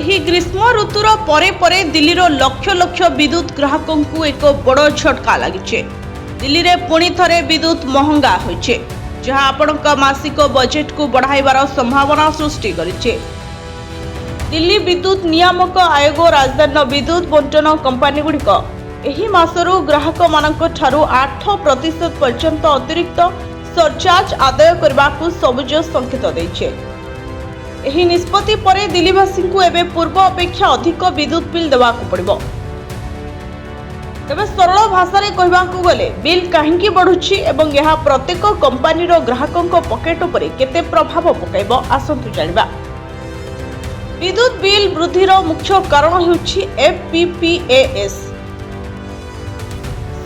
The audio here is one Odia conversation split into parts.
ଏହି ଗ୍ରୀଷ୍ମ ଋତୁର ପରେ ପରେ ଦିଲ୍ଲୀର ଲକ୍ଷ ଲକ୍ଷ ବିଦ୍ୟୁତ ଗ୍ରାହକଙ୍କୁ ଏକ ବଡ଼ ଝଟକା ଲାଗିଛି। ଦିଲ୍ଲୀରେ ପୁଣି ଥରେ ବିଦ୍ୟୁତ ମହଙ୍ଗା ହୋଇଛି, ଯାହା ଆପଣଙ୍କ ମାସିକ ବଜେଟକୁ ବଢ଼ାଇବାର ସମ୍ଭାବନା ସୃଷ୍ଟି କରିଛି। ଦିଲ୍ଲୀ ବିଦ୍ୟୁତ ନିୟାମକ ଆୟୋଗ ରାଜଧାନୀର ବିଦ୍ୟୁତ ବଣ୍ଟନ କମ୍ପାନୀଗୁଡ଼ିକ ଏହି ମାସରୁ ଗ୍ରାହକମାନଙ୍କଠାରୁ 8% ପର୍ଯ୍ୟନ୍ତ ଅତିରିକ୍ତ ସରଚାର୍ଜ ଆଦାୟ କରିବାକୁ ସବୁଜ ସଂକେତ ଦେଇଛି। ଏହି ନିଷ୍ପତ୍ତି ପରେ ଦିଲ୍ଲୀବାସୀଙ୍କୁ ଏବେ ପୂର୍ବ ଅପେକ୍ଷା ଅଧିକ ବିଦ୍ୟୁତ ବିଲ୍ ଦେବାକୁ ପଡ଼ିବ। ତେବେ ସରଳ ଭାଷାରେ କହିବାକୁ ଗଲେ ବିଲ୍ କାହିଁକି ବଢ଼ୁଛି ଏବଂ ଏହା ପ୍ରତ୍ୟେକ କମ୍ପାନୀର ଗ୍ରାହକଙ୍କ ପକେଟ ଉପରେ କେତେ ପ୍ରଭାବ ପକାଇବ, ଆସନ୍ତୁ ଜାଣିବା। ବିଦ୍ୟୁତ ବିଲ୍ ବୃଦ୍ଧିର ମୁଖ୍ୟ କାରଣ ହେଉଛି FPPAS।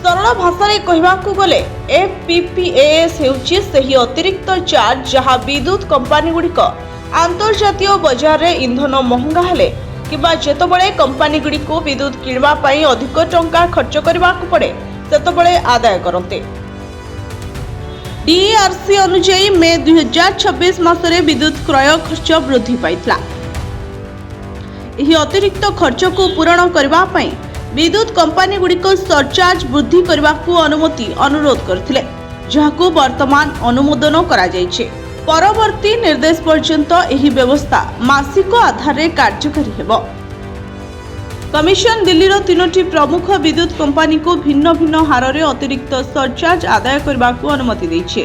ସରଳ ଭାଷାରେ କହିବାକୁ ଗଲେ FPPAS ହେଉଛି ସେହି ଅତିରିକ୍ତ ଚାର୍ଜ ଯାହା ବିଦ୍ୟୁତ କମ୍ପାନୀଗୁଡ଼ିକ ଆନ୍ତର୍ଜାତୀୟ ବଜାରରେ ଇନ୍ଧନ ମହଙ୍ଗା ହେଲେ କିମ୍ବା ଯେତେବେଳେ କମ୍ପାନୀଗୁଡ଼ିକୁ ବିଦ୍ୟୁତ କିଣିବା ପାଇଁ ଅଧିକ ଟଙ୍କା ଖର୍ଚ୍ଚ କରିବାକୁ ପଡ଼େ ସେତେବେଳେ ଆଦାୟ କରନ୍ତି। DERC ଅନୁଯାୟୀ ମେ 2026 ମାସରେ ବିଦ୍ୟୁତ କ୍ରୟ ଖର୍ଚ୍ଚ ବୃଦ୍ଧି ପାଇଥିଲା। ଏହି ଅତିରିକ୍ତ ଖର୍ଚ୍ଚକୁ ପୂରଣ କରିବା ପାଇଁ ବିଦ୍ୟୁତ କମ୍ପାନୀଗୁଡ଼ିକ ସରଚାର୍ଜ ବୃଦ୍ଧି କରିବାକୁ ଅନୁମତି ଅନୁରୋଧ କରିଥିଲେ, ଯାହାକୁ ବର୍ତ୍ତମାନ ଅନୁମୋଦନ କରାଯାଇଛି। ପରବର୍ତ୍ତୀ ନିର୍ଦ୍ଦେଶ ପର୍ଯ୍ୟନ୍ତ ଏହି ବ୍ୟବସ୍ଥା ମାସିକ ଆଧାରରେ କାର୍ଯ୍ୟକାରୀ ହେବ। କମିଶନ ଦିଲ୍ଲୀର 3ଟି ପ୍ରମୁଖ ବିଦ୍ୟୁତ କମ୍ପାନୀକୁ ଭିନ୍ନ ଭିନ୍ନ ହାରରେ ଅତିରିକ୍ତ ସରଚାର୍ଜ ଆଦାୟ କରିବାକୁ ଅନୁମତି ଦେଇଛି।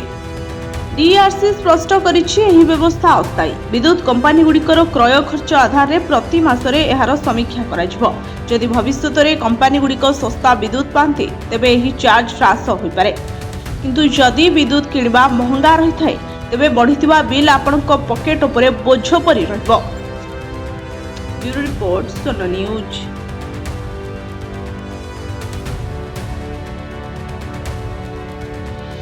DERC ସ୍ପଷ୍ଟ କରିଛି ଏହି ବ୍ୟବସ୍ଥା ଅସ୍ଥାୟୀ। ବିଦ୍ୟୁତ କମ୍ପାନୀଗୁଡ଼ିକର କ୍ରୟ ଖର୍ଚ୍ଚ ଆଧାରରେ ପ୍ରତି ମାସରେ ଏହାର ସମୀକ୍ଷା କରାଯିବ। ଯଦି ଭବିଷ୍ୟତରେ କମ୍ପାନୀଗୁଡ଼ିକ ଶସ୍ତା ବିଦ୍ୟୁତ ପାଆନ୍ତି ତେବେ ଏହି ଚାର୍ଜ ହ୍ରାସ ହୋଇପାରେ, କିନ୍ତୁ ଯଦି ବିଦ୍ୟୁତ କିଣିବା ମହଙ୍ଗା ରହିଥାଏ ତେବେ ବଢ଼ିଥିବା ବିଲ୍ ଆପଣଙ୍କ ପକେଟ ଉପରେ ବୋଝ ପରି ରହିବ। ବ୍ୟୁରୋ ରିପୋର୍ଟ, ସୋନ ନ୍ୟୁଜ୍।